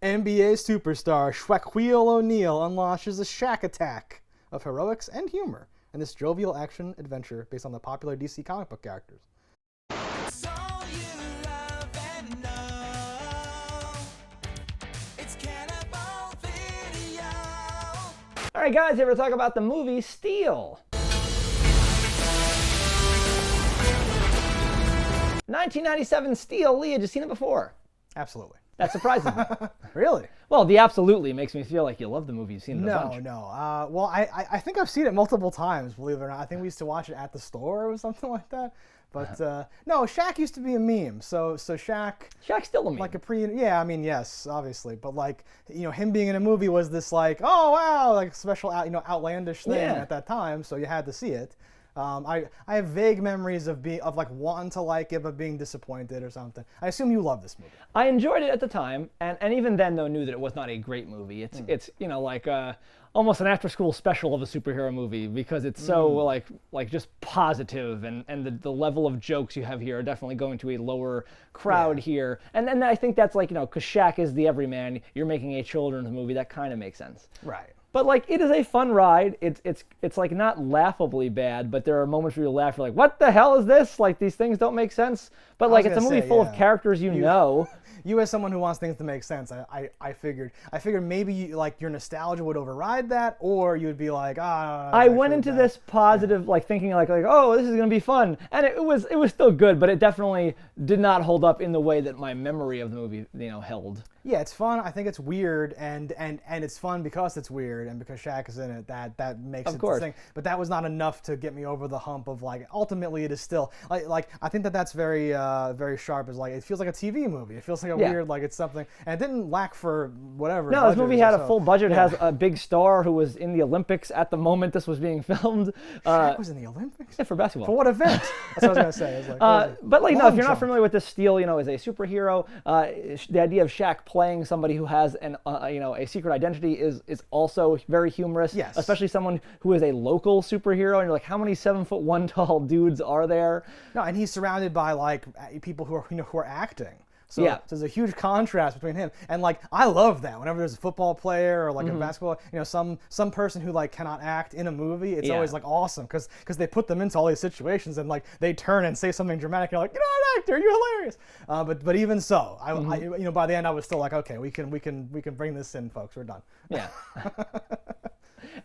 NBA superstar Shaquille O'Neal unleashes a Shaq attack of heroics and humor in this jovial action adventure based on the popular DC comic book characters. So you love and know. It's Cannibal Video. All right, guys, ever talk about the movie Steel? 1997 Steel. Lee, had you seen it before? Absolutely. That surprises me. Really? Well, the absolutely makes me feel like you love the movie. You've seen it a bunch. No. Well, I think I've seen it multiple times, believe it or not. I think we used to watch it at the store or something like that. But no, Shaq used to be a meme. So Shaq. Shaq's still a meme. Like yes, obviously. But like, him being in a movie was this like, oh wow, like special, outlandish thing at that time. So you had to see it. I have vague memories of like wanting to like it but being disappointed or something. I assume you love this movie. I enjoyed it at the time, and even then though knew that it was not a great movie. It's like almost an after-school special of a superhero movie because it's so like just positive, and the level of jokes you have here are definitely going to a lower crowd here. And then I think that's like, because Shaq is the everyman, you're making a children's movie, that kind of makes sense. Right. But like, it is a fun ride. It's like not laughably bad, but there are moments where you laugh. You're like, what the hell is this? Like, these things don't make sense. But like, it's a movie full of characters you know. You as someone who wants things to make sense, I figured maybe your nostalgia would override that, or you would be like, I went into this positive, like thinking like, oh, this is gonna be fun, and it was still good, but it definitely did not hold up in the way that my memory of the movie, held. Yeah, it's fun. I think it's weird, and it's fun because it's weird, and because Shaq is in it, that makes it the thing. But that was not enough to get me over the hump of like. Ultimately, it is still like I think that's very very sharp. Is like it feels like a TV movie. It feels like a weird like it's something, and it didn't lack for whatever. No, this movie had a full budget. It has a big star who was in the Olympics at the moment this was being filmed. Shaq was in the Olympics. Yeah, for basketball. For what event? That's what I was gonna say. It was like, but like, no, if you're not familiar with this, Steel, as a superhero, the idea of Shaq playing somebody who has an a secret identity is also very humorous. Yes. Especially someone who is a local superhero, and you're like, how many 7'1" tall dudes are there? No, and he's surrounded by like people who are acting. So there's a huge contrast between him and like I love that whenever there's a football player or like a basketball, some person who like cannot act in a movie, it's always like awesome because they put them into all these situations and like they turn and say something dramatic. You're like, you're not an actor, you're hilarious. But even so, I by the end I was still like, okay, we can bring this in, folks. We're done. Yeah.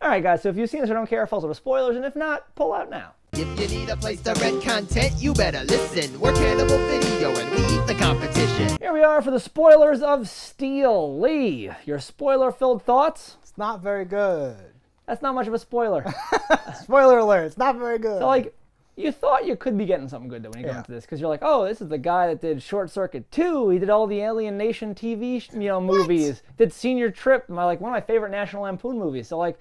All right, guys. So if you've seen this or don't care, falls over spoilers, and if not, pull out now. If you need a place to rent content, you better listen. We're Cannibal Video and we eat the competition. Here we are for the spoilers of Steel. Lee, your spoiler-filled thoughts? It's not very good. That's not much of a spoiler. Spoiler alert, it's not very good. So like, you thought you could be getting something good though when you go into this, because you're like, oh, this is the guy that did Short Circuit 2. He did all the Alien Nation TV, movies. Did Senior Trip, one of my favorite National Lampoon movies. So like,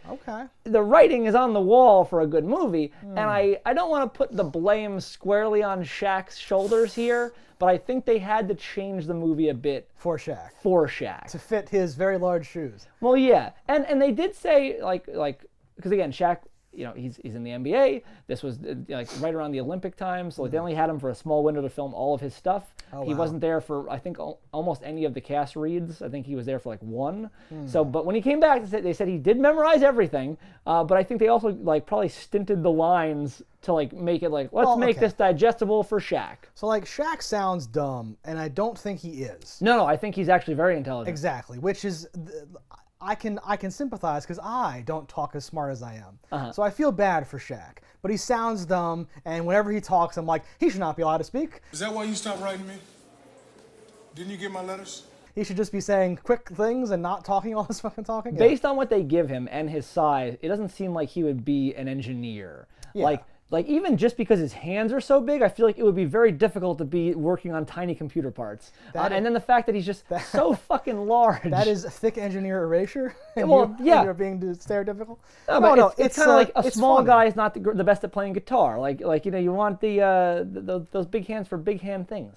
the writing is on the wall for a good movie, and I don't want to put the blame squarely on Shaq's shoulders here, but I think they had to change the movie a bit for Shaq. To fit his very large shoes. Well, yeah, and they did say like because again, Shaq, he's in the NBA. This was like right around the Olympic time, so like, they only had him for a small window to film all of his stuff. He wasn't there for, I think, almost any of the cast reads. I think he was there for like one. So, but when he came back, they said he did memorize everything, but I think they also like probably stinted the lines to like make it like, let's make this digestible for Shaq. So like Shaq sounds dumb, and I don't think he is. No, I think he's actually very intelligent. Exactly, which is... I can sympathize because I don't talk as smart as I am. So I feel bad for Shaq. But he sounds dumb, and whenever he talks, I'm like, he should not be allowed to speak. Is that why you stopped writing me? Didn't you get my letters? He should just be saying quick things and not talking all this fucking talking. Based on what they give him and his size, it doesn't seem like he would be an engineer. Yeah. Like even just because his hands are so big, I feel like it would be very difficult to be working on tiny computer parts. And then the fact that he's just so fucking large. That is a thick engineer erasure. And you're being stereotypical. No, it's kind of like a small guy is not the best at playing guitar. Like you want those big hands for big hand things.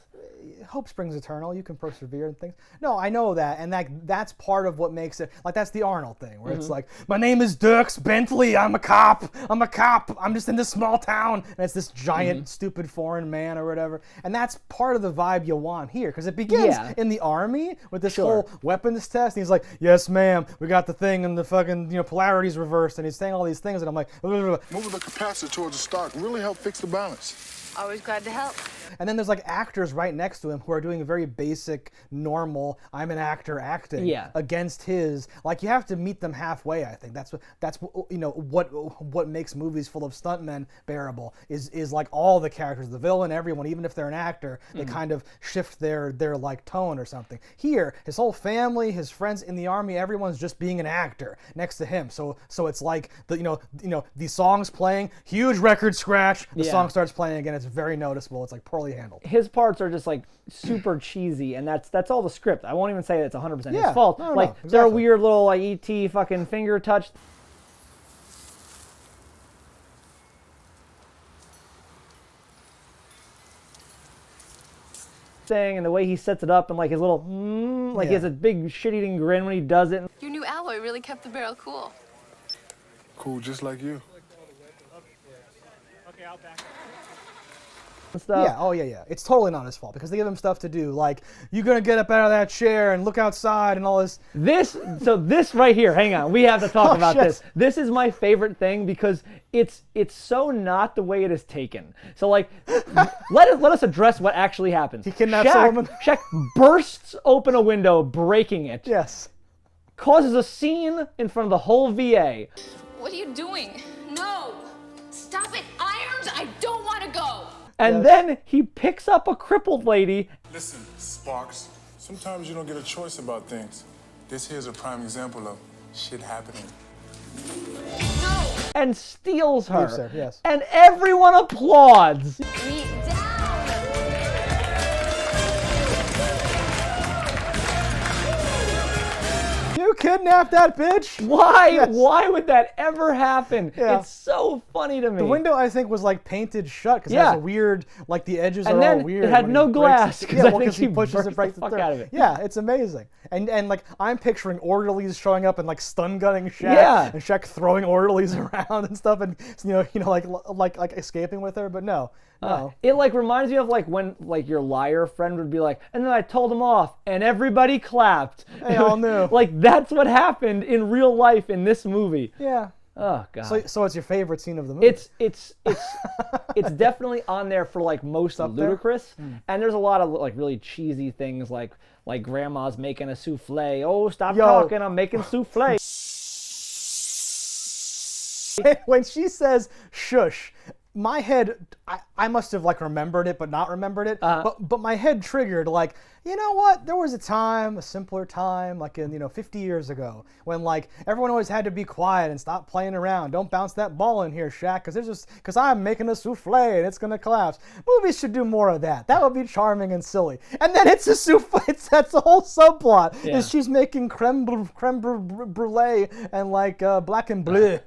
hope springs eternal. You can persevere and things. No, I know that, and that's part of what makes it like that's the Arnold thing, where it's like, my name is Dirks Bentley. I'm a cop. I'm just in this small town, and it's this giant, stupid foreign man or whatever. And that's part of the vibe you want here, because it begins in the army with this whole weapons test. And he's like, yes, ma'am, we got the thing, and the fucking polarity's reversed, and he's saying all these things, and I'm like, moving the capacitor towards the stock really help fix the balance. Always glad to help. And then there's like actors right next to him who are doing very basic, normal, I'm an actor acting against his. Like, you have to meet them halfway, I think. That's what makes movies full of stuntmen bearable is like all the characters, the villain, everyone, even if they're an actor, they kind of shift their like tone or something. Here, his whole family, his friends in the army, everyone's just being an actor next to him. So it's like the song's playing, huge record scratch, the song starts playing again. It's very noticeable. It's like poorly handled. His parts are just like super cheesy, and that's all the script. I won't even say it's 100% his fault. No, exactly. They're a weird little like ET fucking finger touch thing, and the way he sets it up, and like his little he has a big shit-eating grin when he does it. Your new alloy really kept the barrel cool. Cool, just like you. Okay, I'll back. Stuff. Yeah. It's totally not his fault because they give him stuff to do, like, you're gonna get up out of that chair and look outside and all this. This right here, hang on, we have to talk about this. This is my favorite thing because it's so not the way it is taken. So like, let us address what actually happens. He kidnaps a woman. Shaq bursts open a window, breaking it. Yes. Causes a scene in front of the whole VA. What are you doing? No! Stop it! Irons! I don't want to go! And then he picks up a crippled lady. Listen, Sparks, sometimes you don't get a choice about things. This here's a prime example of shit happening. No! And steals her. Leaves her, yes. And everyone applauds. Me down! You kidnapped that bitch? Why? Yes. Why would that ever happen? Yeah. It's so funny to me. The window, I think, was like painted shut because it has a weird, like the edges and are then all weird. It had when no he breaks glass it. because he pushes it right the fuck out of it. Yeah, it's amazing. And like I'm picturing orderlies showing up and like stun gunning Shaq. Yeah. And Shaq throwing orderlies around and stuff, and like escaping with her, but no. It like reminds me of like when like your liar friend would be like, and then I told him off, and everybody clapped. They all knew. Like that's what happened in real life in this movie. Yeah. Oh god. So it's your favorite scene of the movie? It's definitely on there for like most ludicrous, and there's a lot of like really cheesy things like grandma's making a souffle. Oh, stop talking! I'm making souffle. When she says shush, my head, I must have like remembered it but not remembered it, but my head triggered like, you know what, there was a time, a simpler time, like in 50 years ago, when like everyone always had to be quiet and stop playing around. Don't bounce that ball in here, Shaq, because I'm making a souffle and it's gonna collapse. Movies should do more of that. That would be charming and silly. And then it's a souffle. That's the whole subplot. Is she's making creme brulee and like black and bleu.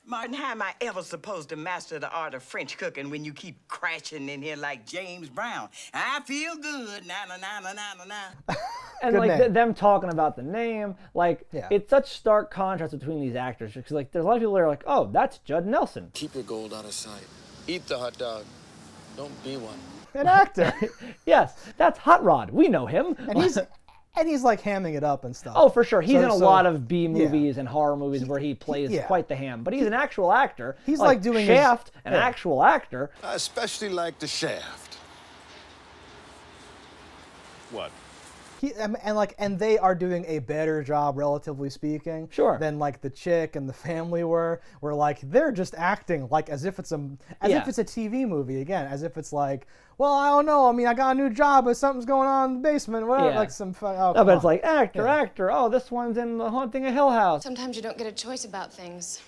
Martin, how am I ever supposed to master the art of French cooking when you keep crashing in here like James Brown? I feel good, na-na-na-na-na-na. And Good like name. them talking about the name, like it's such stark contrast between these actors because like there's a lot of people that are like, oh, that's Judd Nelson. Keep your gold out of sight. Eat the hot dog. Don't be one. An actor. Yes, that's Hot Rod. We know him. And he's like hamming it up and stuff. Oh, for sure. He's in a lot of B movies and horror movies where he plays Yeah. quite the ham. But he's an actual actor. He's like doing Shaft, his- an yeah. actual actor. I especially like the shaft. What? And they are doing a better job, relatively speaking, Sure. than like the chick and the family were. Where like they're just acting like as if it's a TV movie again, as if it's like, well, I don't know. I mean, I got a new job, but something's going on in the basement. Whatever, Yeah. like some. No, but it's like actor. Oh, this one's in The Haunting of Hill House. Sometimes you don't get a choice about things.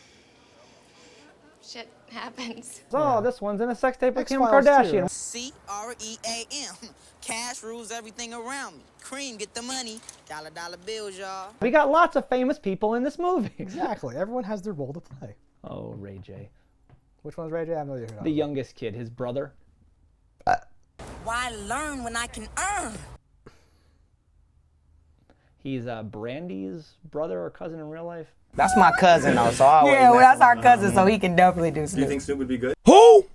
Shit happens. Oh, this one's in a sex tape with Kim X-Files too, Kardashian. right? C-R-E-A-M. Cash rules everything around me. Cream, get the money. Dollar bills, y'all. We got lots of famous people in this movie. Exactly. Everyone has their role to play. Oh, Ray J. Which one's Ray J? I have no idea. The youngest kid, his brother. Why learn when I can earn? He's Brandy's brother or cousin in real life. That's my cousin, though, so I always Yeah, well, that's our cousin, so he can definitely do Do you Snoop. think Snoop would be good? Who?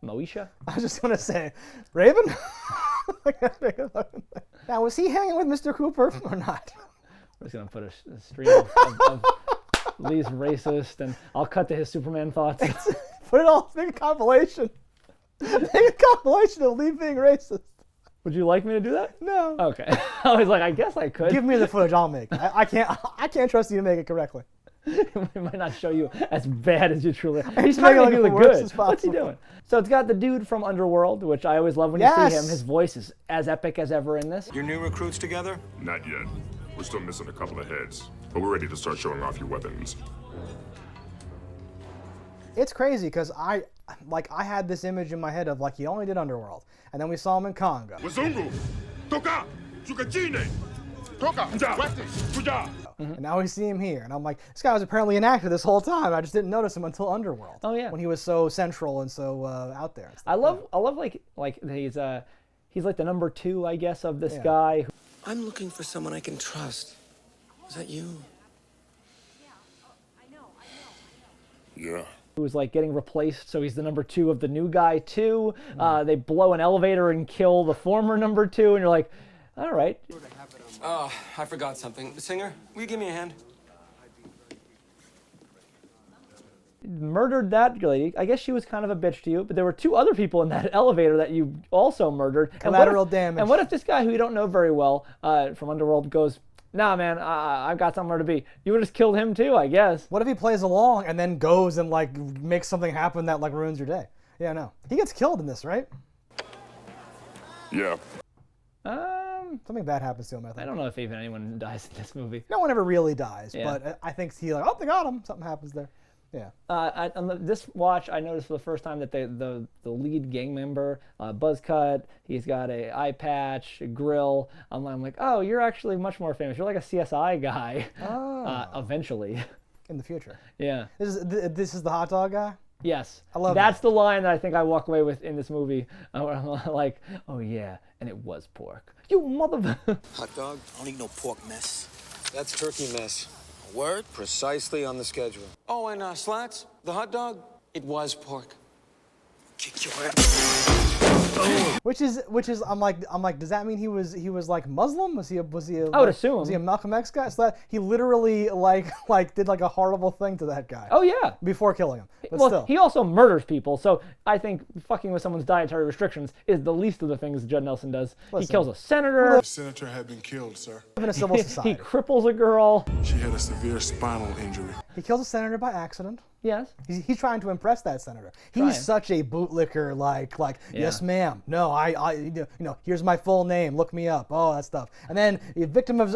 Moesha? I was just gonna say, Raven. Now, was he hanging with Mr. Cooper or not? I'm just gonna put a stream of Lee's racist, and I'll cut to his Superman thoughts. Put it all. Make a compilation. Make a compilation of Lee being racist. Would you like me to do that? No. Okay. I was like, I guess I could. Give me the footage. I'll make it. I can't trust you to make it correctly. We might not show you as bad as you truly are. He's He's trying to making make it you look look worse good. as What's he possible. doing? So it's got the dude from Underworld, which I always love when you see Yes. him. His voice is as epic as ever in this. Your new recruits together? Not yet. We're still missing a couple of heads, but we're ready to start showing off your weapons. It's crazy because I had this image in my head of like he only did Underworld, and then we saw him in Congo. Wazungu! Toka! Chukachine! Toka! Kuja! And now we see him here, and I'm like, this guy was apparently an actor this whole time. I just didn't notice him until Underworld. Oh, yeah. When he was so central and so out there. I love like he's like the number 2, I guess, of this guy. I'm looking for someone I can trust. Is that you? Yeah. Who was like getting replaced, so he's the number 2 of the new guy too. They blow an elevator and kill the former number 2, and you're like, all right. Oh, I forgot something. Singer, will you give me a hand? Murdered that lady. I guess she was kind of a bitch to you, but there were 2 other people in that elevator that you also murdered. Collateral damage. And what if this guy who you don't know very well from Underworld goes, nah, man, I've got somewhere to be. You would have just killed him too, I guess. What if he plays along and then goes and like makes something happen that like ruins your day? Yeah, no. He gets killed in this, right? Yeah. Something bad happens to him, I I think. don't know if even anyone dies in this movie. No one ever really dies, Yeah. but I think he like, oh, they got him. Something happens there. Yeah. On this watch, I noticed for the first time that the lead gang member, buzz cut, he's got a eye patch, a grill. I'm like, oh, you're actually much more famous. You're like a CSI guy. Eventually. In the future. Yeah. This is the hot dog guy? Yes. I love That's that. the line that I think I walk away with in this movie. Where I'm like, oh yeah, and it was pork. You mother. Hot dog? I don't need no pork mess. That's turkey mess. Word? Precisely on the schedule. Oh, and slats? The hot dog? It was pork. Kick your ass. Which is I'm like does that mean he was like Muslim? Was he a I would assume. Was he a Malcolm X guy? So that he literally like did like a horrible thing to that guy. Oh yeah. Before killing him. But Well, still. he also murders people, so I think fucking with someone's dietary restrictions is the least of the things Judd Nelson does. He Listen. kills a senator. The senator had been killed, sir. live in a civil He society. cripples a girl. She had a severe spinal injury. He kills a senator by accident. Yes. He's trying to impress that senator. Trying. He's such a bootlicker, like yes ma'am, no, here's my full name, look me up, all that stuff. And then a victim of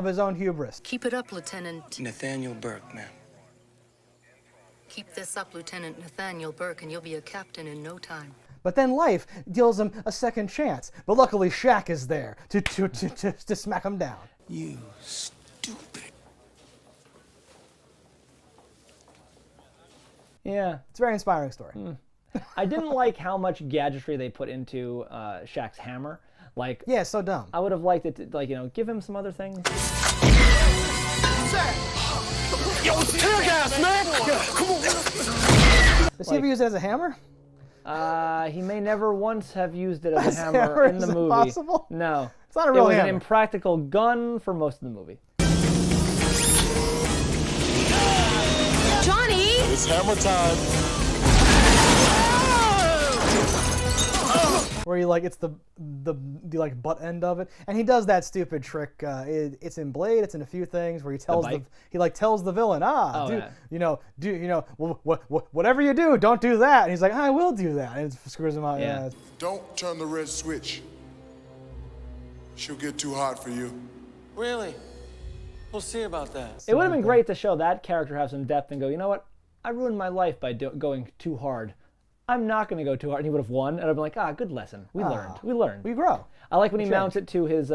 his own hubris. Keep it up, Lieutenant. Nathaniel Burke, ma'am. Keep this up, Lieutenant Nathaniel Burke, and you'll be a captain in no time. But then life deals him a second chance. But luckily Shaq is there to smack him down. You stupid. Yeah. It's a very inspiring story. I didn't like how much gadgetry they put into Shaq's hammer. Like, Yeah, it's so dumb. I would have liked it to, like, give him some other things. Yo, tear gas, man! Come on! Does he ever use it as a hammer? He may never once have used it as As a a hammer hammer? in the Is it movie. possible? No. It's not a real It was hammer. an impractical gun for most of the movie. Johnny! It's hammer time. Where it's the like butt end of it, and he does that stupid trick. It's in Blade. It's in a few things where he tells bite? he tells the villain, Oh, yeah. whatever you do, don't do that. And he's like, I will do that, and it screws him out. Yeah. Don't turn the red switch. She'll get too hot for you. Really? We'll see about that. It would have been great to show that character have some depth and go, you know what? I ruined my life by going too hard. I'm not going to go too hard. And he would have won. And I'd be like, good lesson. We learned. We grow. I like when he mounts it to his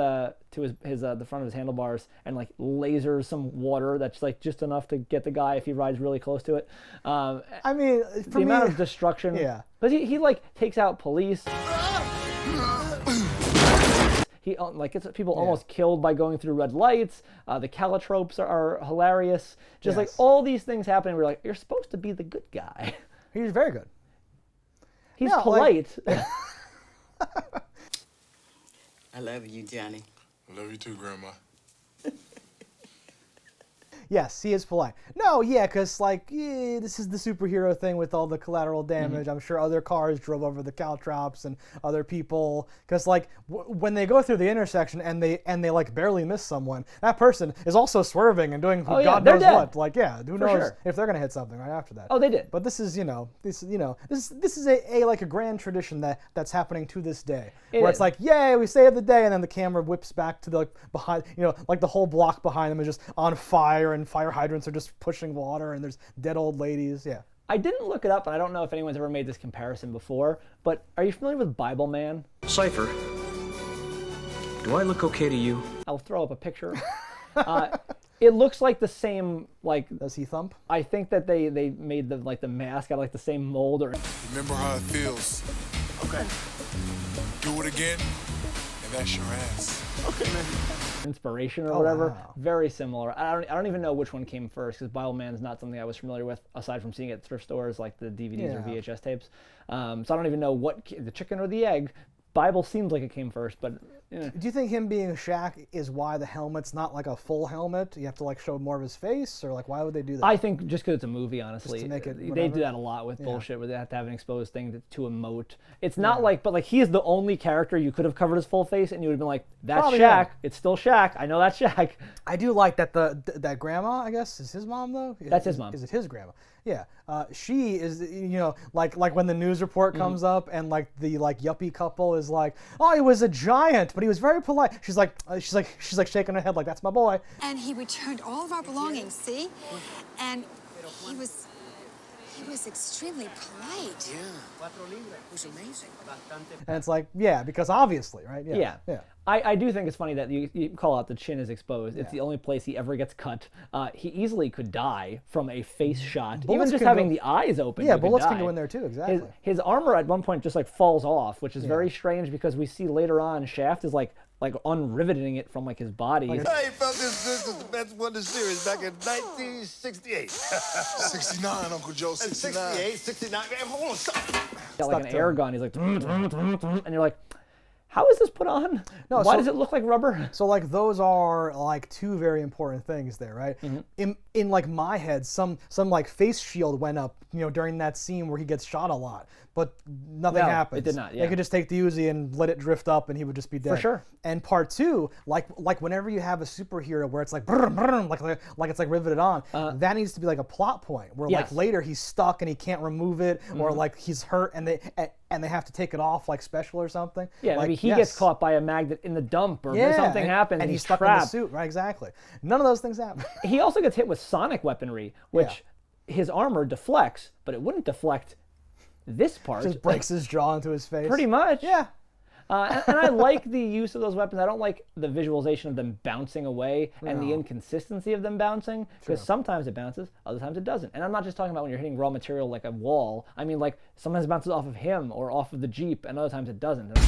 to his the front of his handlebars and like lasers some water that's like just enough to get the guy if he rides really close to it. I mean, for the me, amount of destruction. Yeah. But he like takes out police. He like gets people almost killed by going through red lights. The calotropes are hilarious. Just like all these things happening. We're like, you're supposed to be the good guy. He's very good. He's polite. I love you, Johnny. I love you too, Grandma. Yes, he is polite. No, yeah, because, like, this is the superhero thing with all the collateral damage. I'm sure other cars drove over the caltrops and other people. Because, like, when they go through the intersection and they like, barely miss someone, that person is also swerving and doing God knows what. Like, yeah, who knows if they're going to hit something right after that. Oh, they did. But this is, this is a grand tradition that's happening to this day. Where it's like, yay, we saved the day, and then the camera whips back to the behind, like the whole block behind them is just on fire, and fire hydrants are just pushing water, and there's dead old ladies. Yeah. I didn't look it up, and I don't know if anyone's ever made this comparison before, but are you familiar with Bible Man? Cypher, do I look okay to you? I'll throw up a picture. It looks like the same, like... Does he thump? I think that they made the mask out of like the same mold or... Remember how it feels. Okay. Do it again, and that's your ass. Okay, man. Inspiration or whatever. Wow. Very similar. I don't even know which one came first, because Bible Man is not something I was familiar with aside from seeing it at thrift stores like the DVDs or VHS tapes. So I don't even know what the chicken or the egg. Bible seems like it came first, but do you think him being Shaq is why the helmet's not like a full helmet? You have to like show more of his face, or like why would they do that? I think just because it's a movie, honestly. Just to make it they do that a lot with bullshit where they have to have an exposed thing to emote. It's not like, but like he is the only character you could have covered his full face and you would have been like, that's Probably, Shaq. yeah. It's still Shaq. I know that's Shaq. I do like that that grandma, I guess, is his mom though. That's his mom. Is it his grandma? Yeah, she is, like when the news report comes up and like the yuppie couple is like, oh, he was a giant, but he was very polite. She's like shaking her head like, that's my boy. And he returned all of our belongings, see? And he was extremely polite. Yeah. It was amazing. And it's like, yeah, because obviously, right? Yeah. Yeah. I do think it's funny that you call out the chin is exposed. It's the only place he ever gets cut. He easily could die from a face shot. Bullets Even just can having go- the eyes open. Yeah, you could bullets can die. go in there too, exactly. His armor at one point just like falls off, which is very strange because we see later on Shaft is like unriveting it from like his body. I felt this is the best one in the series back in 1968. 69, Uncle Joe, 69. 68, 69. Man, hold on, stop. Got like an air gun. He's like, and you're like, how is this put on? No, Why so- does it look like rubber? So like those are like two very important things there, right? In like my head, some like face shield went up, during that scene where he gets shot a lot, but nothing No, happens. it did not, They yeah. could just take the Uzi and let it drift up, and he would just be dead. For sure. And part two, like whenever you have a superhero where it's like brrr, brrr, like it's like riveted on, that needs to be like a plot point where Yes. like later he's stuck and he can't remove it, or like he's hurt and they have to take it off like special or something. Yeah, like, maybe he gets caught by a magnet in the dump, or something happens and he's stuck trapped. in the suit. Right, exactly. None of those things happen. He also gets hit with sonic weaponry, which his armor deflects, but it wouldn't deflect this part. Just breaks his jaw into his face. Pretty much. Yeah. And I like the use of those weapons. I don't like the visualization of them bouncing away and the inconsistency of them bouncing, because sometimes it bounces, other times it doesn't. And I'm not just talking about when you're hitting raw material like a wall. I mean, like sometimes it bounces off of him or off of the Jeep, and other times it doesn't. And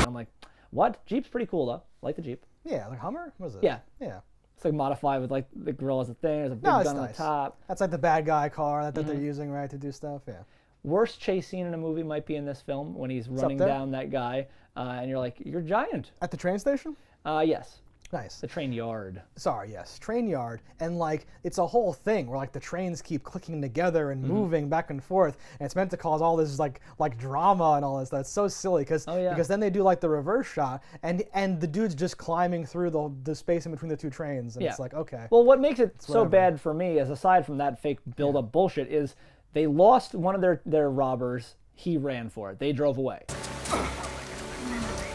I'm like, what? Jeep's pretty cool though. I like the Jeep. Yeah, like Hummer? What is it? Yeah. Yeah. It's like modified with like the grill as a thing. There's a big No, gun it's on the nice. top. That's like the bad guy car that they're using, right, to do stuff. Yeah. Worst chase scene in a movie might be in this film when he's running there? down that guy, and you're like, you're giant. At the train station? Yes. Nice. The train yard. Sorry, yes. Train yard. And like, it's a whole thing where like the trains keep clicking together and moving back and forth. And it's meant to cause all this like drama and all this stuff. It's so silly because then they do like the reverse shot and the dude's just climbing through the space in between the two trains. And it's like, okay. Well, what makes it so whatever. bad for me, is aside from that fake build-up bullshit, is they lost one of their robbers. He ran for it. They drove away.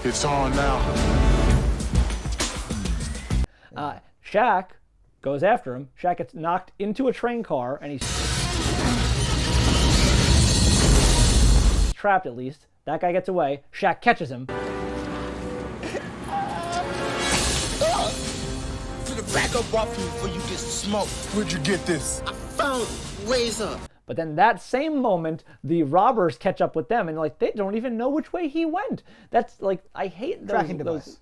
It's on now. Shaq goes after him. Shaq gets knocked into a train car, and he's trapped at least. That guy gets away. Shaq catches him. Back up off me before you get smoked. Where'd you get this? I found it. Ways up. But then that same moment, the robbers catch up with them, and like they don't even know which way he went. That's like, I hate those. Tracking device.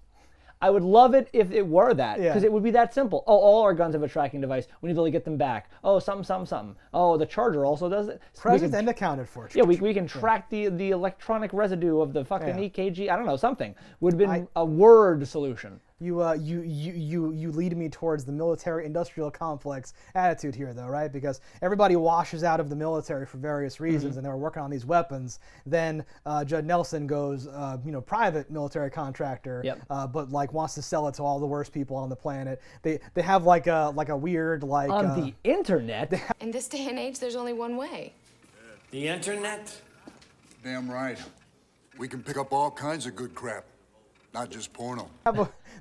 I would love it if it were that, because Yeah. it would be that simple. Oh, all our guns have a tracking device. We need to be able to get them back. Oh, something, something, something. Oh, the charger also does it. Present and accounted for. Yeah, we can track the electronic residue of the fucking EKG. I don't know, something. Would have been a word solution. You lead me towards the military-industrial complex attitude here, though, right? Because everybody washes out of the military for various reasons, and they were working on these weapons. Then Judd Nelson goes, private military contractor, but like wants to sell it to all the worst people on the planet. They have like a weird like on the internet. In this day and age, there's only one way. The internet? Damn right. We can pick up all kinds of good crap, not just porno.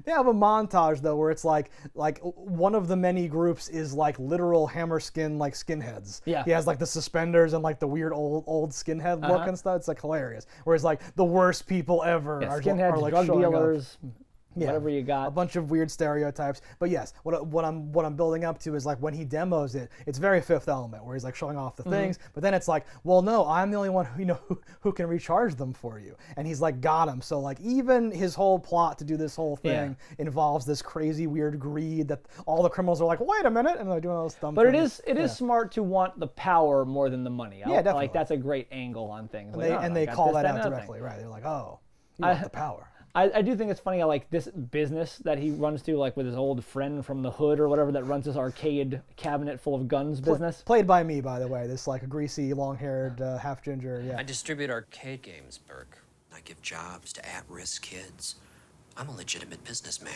They have a montage though where it's like one of the many groups is like literal Hammerskin like skinheads. Yeah. He has like the suspenders and like the weird old skinhead look and stuff. It's like hilarious. Whereas like the worst people ever are skinheads, like drug showing dealers. up. Whatever you got. A bunch of weird stereotypes. But yes, what I'm building up to is like when he demos it, it's very Fifth Element, where he's like showing off the things, but then it's like, well, no, I'm the only one who can recharge them for you, and he's like got him. So like even his whole plot to do this whole thing involves this crazy weird greed that all the criminals are like, wait a minute, and they're doing all this dumb. But things. it is smart to want the power more than the money. Definitely. Like that's a great angle on things. And they call that out directly, right? They're like, oh, you want the power. I do think it's funny how like this business that he runs to, like with his old friend from the hood or whatever, that runs this arcade cabinet full of guns business. Played by me, by the way. This like a greasy, long-haired, half ginger. Yeah. I distribute arcade games, Burke. I give jobs to at-risk kids. I'm a legitimate businessman.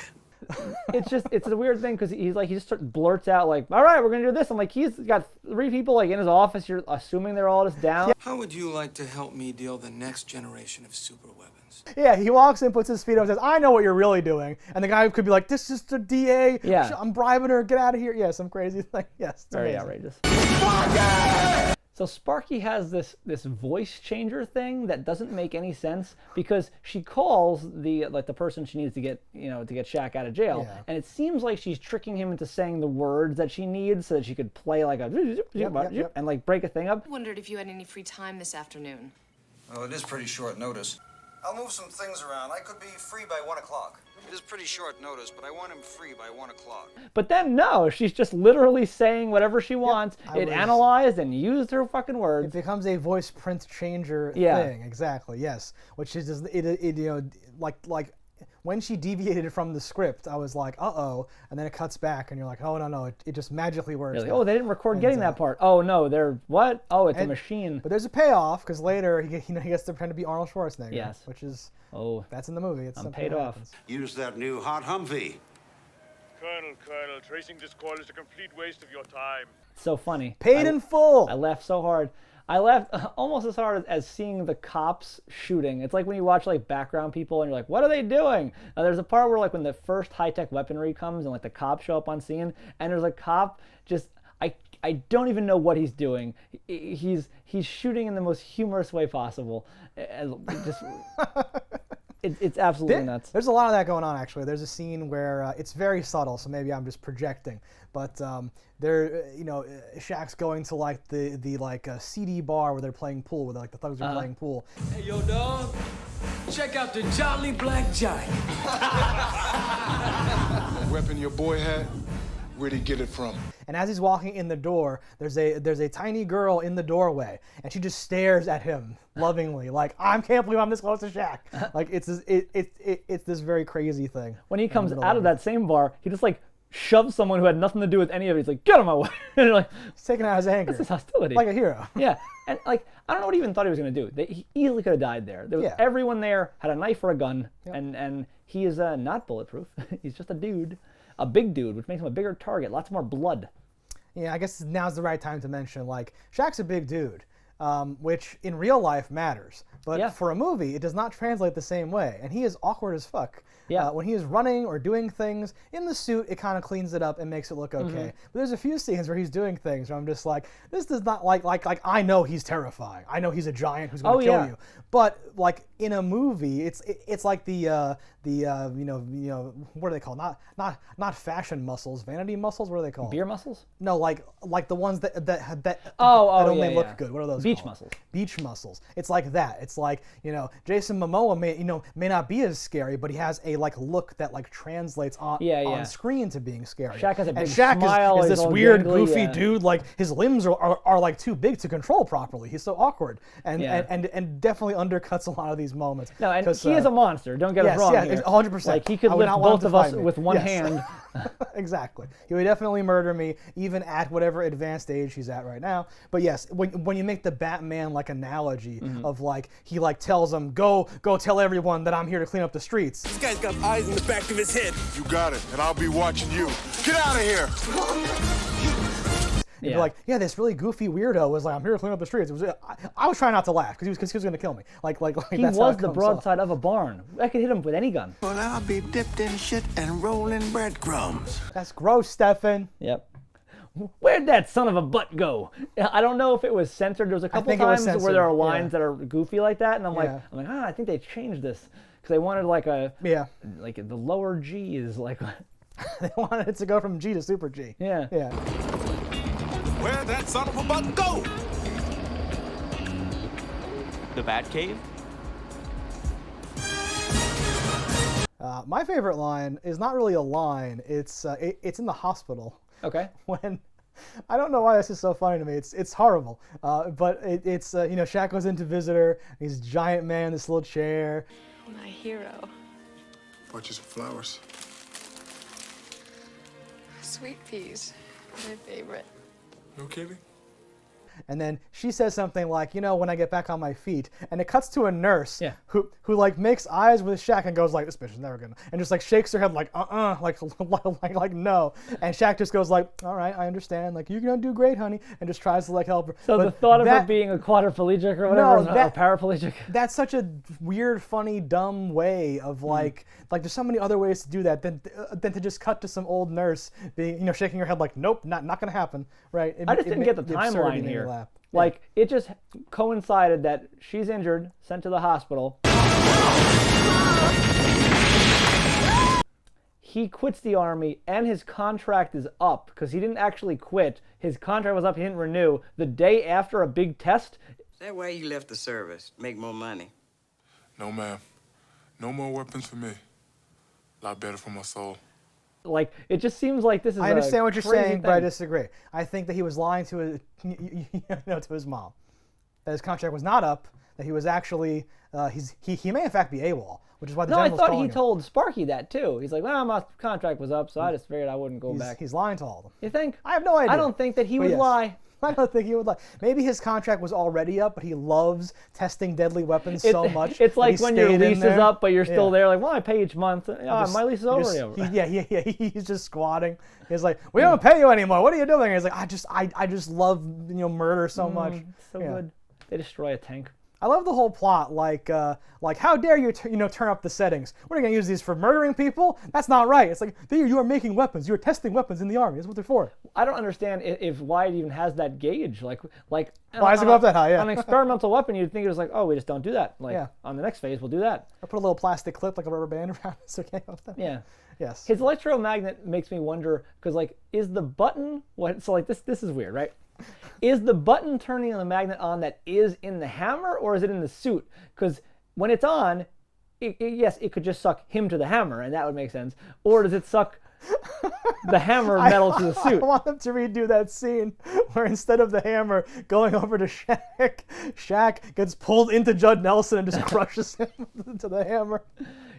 It's a weird thing because he just blurts out like, all right, we're gonna do this. I'm like, he's got 3 people like in his office. You're assuming they're all just down. How would you like to help me deal the next generation of super weapons? Yeah, he walks in, puts his feet up, and says, I know what you're really doing. And the guy could be like, this is the DA. Yeah. I'm bribing her. Get out of here. Yeah, some crazy thing. Yes. It's very amazing. outrageous. So Sparky has this voice changer thing that doesn't make any sense because she calls the person she needs to get Shaq out of jail, and it seems like she's tricking him into saying the words that she needs so that she could play like a and like break a thing up. I wondered if you had any free time this afternoon. Well, it is pretty short notice. I'll move some things around. I could be free by 1 o'clock. It is pretty short notice, but I want him free by 1 o'clock. But then, no, she's just literally saying whatever she wants. It analyzed and used her fucking words. It becomes a voice print changer thing. Exactly, yes. Which is just, like when she deviated from the script, I was like, uh-oh. And then it cuts back, and you're like, oh, no, it just magically works. Like, oh, they didn't record getting that part. Oh, no, they're what? Oh, it's a machine. But there's a payoff, because later he gets to pretend to be Arnold Schwarzenegger. Yes. Which is, that's in the movie. It's I'm paid off. Use that new hot Humvee. Colonel, tracing this call is a complete waste of your time. So funny. Paid in full. I laughed so hard. I laughed almost as hard as seeing the cops shooting. It's like when you watch like background people and you're like, what are they doing? There's a part where like when the first high-tech weaponry comes and like the cops show up on scene and there's a cop just, I don't even know what he's doing. He's shooting in the most humorous way possible. It's absolutely nuts. There's a lot of that going on, actually. There's a scene where it's very subtle, so maybe I'm just projecting. But Shaq's going to like the CD bar where they're playing pool, where like the thugs are playing pool. Hey, yo, dog. Check out the Jolly Black Giant. The weapon your boy had, where'd he get it from? And as he's walking in the door, there's a tiny girl in the doorway, and she just stares at him lovingly, like, I can't believe I'm this close to Shaq. Like it's this very crazy thing. When he comes out of that same bar, he just like shoves someone who had nothing to do with any of it. He's like, get on my way. And you're like, he's taking out his anger. This is hostility. Like a hero. Yeah. And like, I don't know what he even thought he was going to do. He easily could have died there. Everyone there had a knife or a gun, and he is not bulletproof. He's just a dude. A big dude, which makes him a bigger target. Lots more blood. Yeah, I guess now's the right time to mention, like, Shaq's a big dude. which in real life matters. But Yeah. for a movie, it does not translate the same way. And he is awkward as fuck. Yeah. When he is running or doing things in the suit, it kind of cleans it up and makes it look okay. But there's a few scenes where he's doing things where I'm just like, this does not like I know he's terrifying. I know he's a giant who's going to kill you. But like in a movie, it's like the what are they called? Not fashion muscles, vanity muscles. What are they called? Beer muscles? No, like the ones that only look good. What are those? Beach called? muscles. Beach muscles. It's like that. It's like, Jason Momoa may not be as scary, but he has a like look that like translates on screen to being scary. Shaq has a big Shaq smile. is he's this all weird, gangly, goofy dude. Like his limbs are like too big to control properly. He's so awkward and definitely undercuts a lot of these moments. No, and he is a monster. Don't get us wrong here. 100%. Like he could lift both of us with one hand. Exactly. He would definitely murder me, even at whatever advanced age he's at right now. But yes, when you make the Batman like analogy of like he like tells him, go tell everyone that I'm here to clean up the streets. This guy's got eyes in the back of his head. You got it, and I'll be watching you. Get out of here! You'd be like, yeah, this really goofy weirdo was like, I'm here to clean up the streets. I was trying not to laugh because he was going to kill me. Like he that's was the broadside of a barn. I could hit him with any gun. Well, I'll be dipped in shit and rolling breadcrumbs. That's gross, Stefan. Yep. Where'd that son of a butt go? I don't know if it was censored. There was a couple times where there are lines that are goofy like that, and I'm like, I think they changed this because they wanted like like the lower G is like. They wanted it to go from G to super G. Yeah. Yeah. Where'd that son of a butt go? The Batcave? My favorite line is not really a line. It's in the hospital. Okay. When I don't know why this is so funny to me. It's horrible. But it's Shaq goes in to visit her. He's a giant man in this little chair. My hero. Bought you some flowers. Sweet peas. My favorite. No kidding? And then she says something like, when I get back on my feet, and it cuts to a nurse who like makes eyes with Shaq and goes like, this bitch is never gonna, and just like shakes her head like, like no. And Shaq just goes like, all right, I understand, like you're gonna do great, honey, and just tries to like help her. So but the thought of her being a quadriplegic or whatever, or paraplegic. That's such a weird, funny, dumb way of like there's so many other ways to do that than to just cut to some old nurse being, shaking her head like, nope, not gonna happen, right? I just didn't get the timeline here. Like, it just coincided that she's injured, sent to the hospital. He quits the army, and his contract is up, because he didn't actually quit. His contract was up, he didn't renew. The day after a big test. Is that why you left the service? Make more money? No, ma'am. No more weapons for me. A lot better for my soul. Like, it just seems like this is I understand what you're saying, thing. but I disagree. I think that he was lying to his mom. That his contract was not up, that he was actually, he may in fact be AWOL, which is why the general's I thought calling he him. told Sparky that too. He's like, well, my contract was up, so I just figured I wouldn't go back. He's lying to all of them. You think? I have no idea. I don't think that he would lie. I don't think he would lie. Maybe his contract was already up, but he loves testing deadly weapons so much. It's like when your lease is up, but you're still there. Like, well, I pay each month. My lease is over. He's just squatting. He's like, we don't pay you anymore. What are you doing? He's like, I just love murder so much. So good. They destroy a tank. I love the whole plot. Like how dare you turn up the settings? What are you gonna use these for, murdering people? That's not right. It's like you are making weapons. You are testing weapons in the army. That's what they're for. I don't understand if why it even has that gauge. Like why does it go up that high? Yeah. On an experimental weapon, you'd think it was like, oh, we just don't do that. Like on the next phase, we'll do that. I put a little plastic clip, like a rubber band around it, so it can't go up that. Yeah. Yes. His electromagnet makes me wonder because like, is the button what? So like this is weird, right? Is the button turning the magnet on that is in the hammer, or is it in the suit? Because when it's on, yes, it could just suck him to the hammer, and that would make sense. Or does it suck the hammer metal to the suit? I want them to redo that scene where instead of the hammer going over to Shaq, Shaq gets pulled into Judd Nelson and just crushes him into the hammer.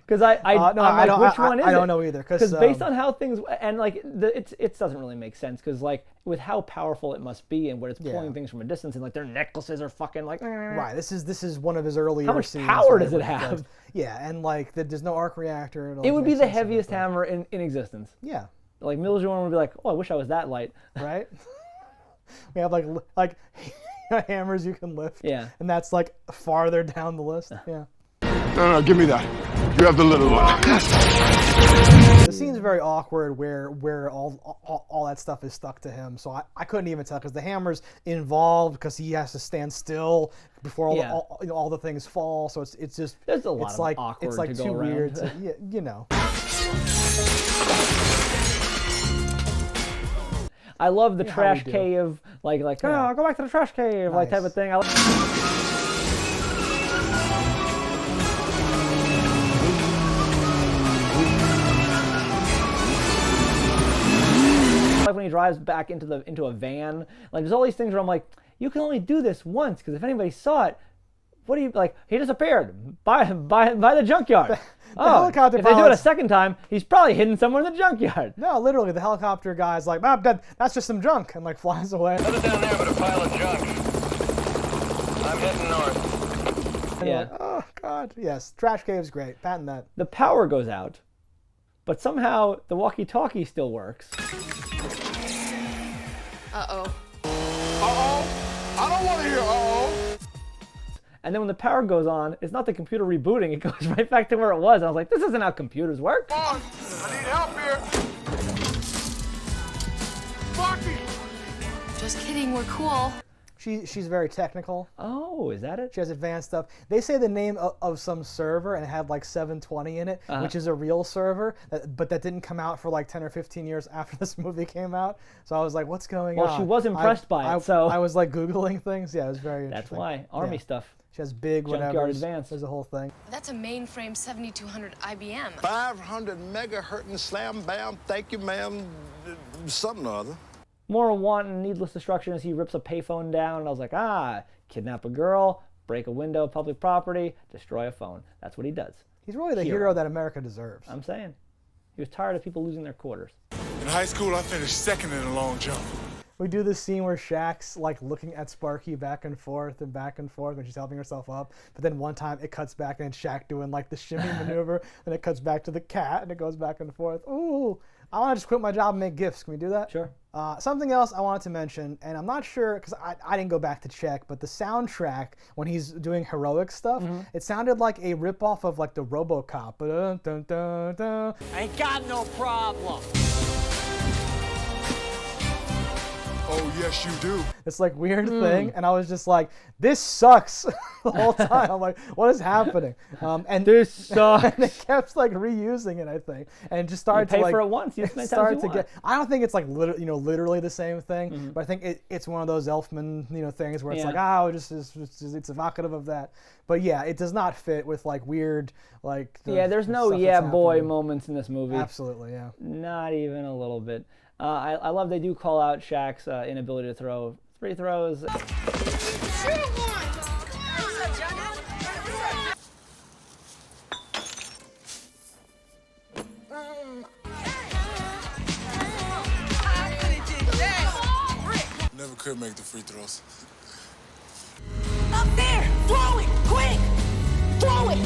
Because I'm like, which one is it? I don't know either. Because based on how things and like it doesn't really make sense. Because like with how powerful it must be and where it's pulling things from a distance and like their necklaces are fucking like. Right. This is one of his earlier. How much scenes, power does it have? Yeah, and like there's no arc reactor. It would be the heaviest hammer in existence. Yeah. Like Mills Jordan would be like, oh, I wish I was that light. Right. We have like hammers you can lift. Yeah. And that's like farther down the list. Yeah. No, give me that. You have the little one. The scene's very awkward where all that stuff is stuck to him. So I couldn't even tell because the hammer's involved because he has to stand still before all the things fall. So it's just there's a lot it's of like awkward it's like to go too around. weird. To, you know. I love the trash cave, like oh, go back to the trash cave, like type of thing. Like when he drives back into a van, like there's all these things where I'm like, you can only do this once because if anybody saw it, what do you like? He disappeared by the junkyard. Helicopter if they do it a pilots- second time, he's probably hidden somewhere in the junkyard. No, literally, the helicopter guy's like, that's just some junk, and like flies away. Nothing down there but a pile of junk. I'm heading north. And like, oh God, yes, trash cave's great. Patent that. The power goes out, but somehow the walkie-talkie still works. Uh-oh. Uh-oh. I don't want to hear uh-oh. And then when the power goes on, it's not the computer rebooting, it goes right back to where it was. I was like, this isn't how computers work. Come on. I need help here. Marky. Just kidding, we're cool. She's very technical. Oh, is that it? She has advanced stuff. They say the name of some server and it had like 720 in it, which is a real server, but that didn't come out for like 10 or 15 years after this movie came out. So I was like, what's going on? Well, she was impressed by it, so. I was like Googling things. Yeah, it was very That's interesting. why. Army stuff. She has big whatever. Junkyard Advanced. There's a whole thing. That's a mainframe 7200 IBM. 500 megahertz and slam bam. Thank you, ma'am. Something or other. More wanton, needless destruction as he rips a payphone down, and I was like, kidnap a girl, break a window, public property, destroy a phone. That's what he does. He's really the hero that America deserves. I'm saying. He was tired of people losing their quarters. In high school, I finished second in a long jump. We do this scene where Shaq's like looking at Sparky back and forth when she's helping herself up. But then one time it cuts back and it's Shaq doing like the shimmy maneuver. And it cuts back to the cat and it goes back and forth. Ooh, I want to just quit my job and make GIFs. Can we do that? Sure. Something else I wanted to mention, and I'm not sure because I didn't go back to check, but the soundtrack when he's doing heroic stuff, it sounded like a ripoff of like the RoboCop. Dun, dun, dun, dun. Ain't got no problem. Oh, yes, you do. This like weird thing, and I was just like, this sucks the whole time. I'm like, what is happening? And this sucks. And they kept like reusing it, I think, and just started you pay to like for it once. You spend started time to get. I don't think it's like literally the same thing, but I think it's one of those Elfman things where it's like it's evocative of that. But yeah, it does not fit with like weird like. There's no boy moments in this movie. Absolutely, yeah. Not even a little bit. I love they do call out Shaq's inability to throw free throws. Never could make the free throws. Up there! Throw it! Quick! Throw it!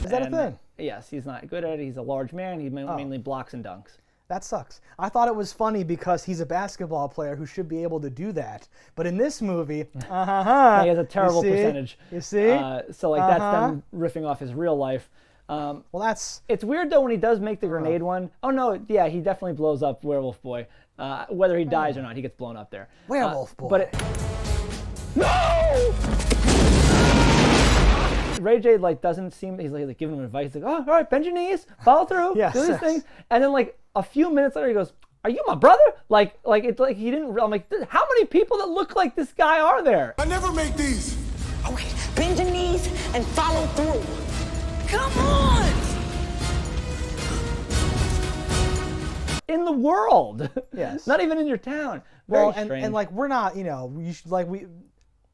Is that a thing? Yes, he's not good at it. He's a large man. He mainly blocks and dunks. That sucks. I thought it was funny because he's a basketball player who should be able to do that. But in this movie, he has a terrible percentage. You see? So like that's them riffing off his real life. Well, that's... It's weird though when he does make the grenade one. Oh no, yeah, he definitely blows up Werewolf Boy. Whether he dies or not, he gets blown up there. Werewolf Boy. But no! Ray J like doesn't seem, he's like giving him advice, like, oh, all right, bend your knees, follow through, do these things, and then like a few minutes later he goes, are you my brother? Like it's like he didn't. I'm like, how many people that look like this guy are there? I never make these. Okay, bend your knees and follow through. Come on! In the world, yes, not even in your town. Well, and like we're not,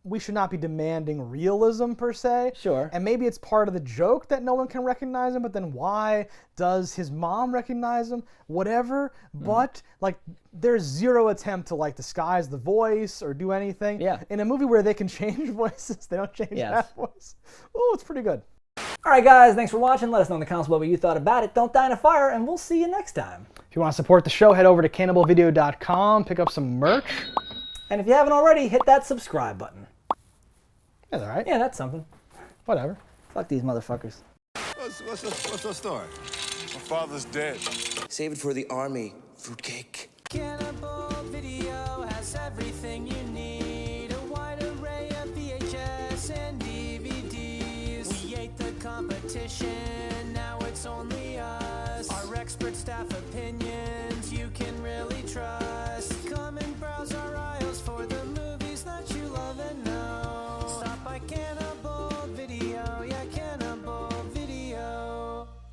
we should not be demanding realism per se. Sure. And maybe it's part of the joke that no one can recognize him, but then why does his mom recognize him? Whatever. But like there's zero attempt to like disguise the voice or do anything. Yeah. In a movie where they can change voices, they don't change that voice. Oh, it's pretty good. All right, guys, thanks for watching. Let us know in the comments below what you thought about it. Don't die in a fire, and we'll see you next time. If you want to support the show, head over to cannibalvideo.com, pick up some merch. And if you haven't already, hit that subscribe button. That's all right. Yeah, that's something. Whatever. Fuck these motherfuckers. What's the story? My father's dead. Save it for the army. Fruitcake. Cannibal Video has everything you need. A wide array of VHS and DVDs. We ate the competition, now it's only us. Our expert staff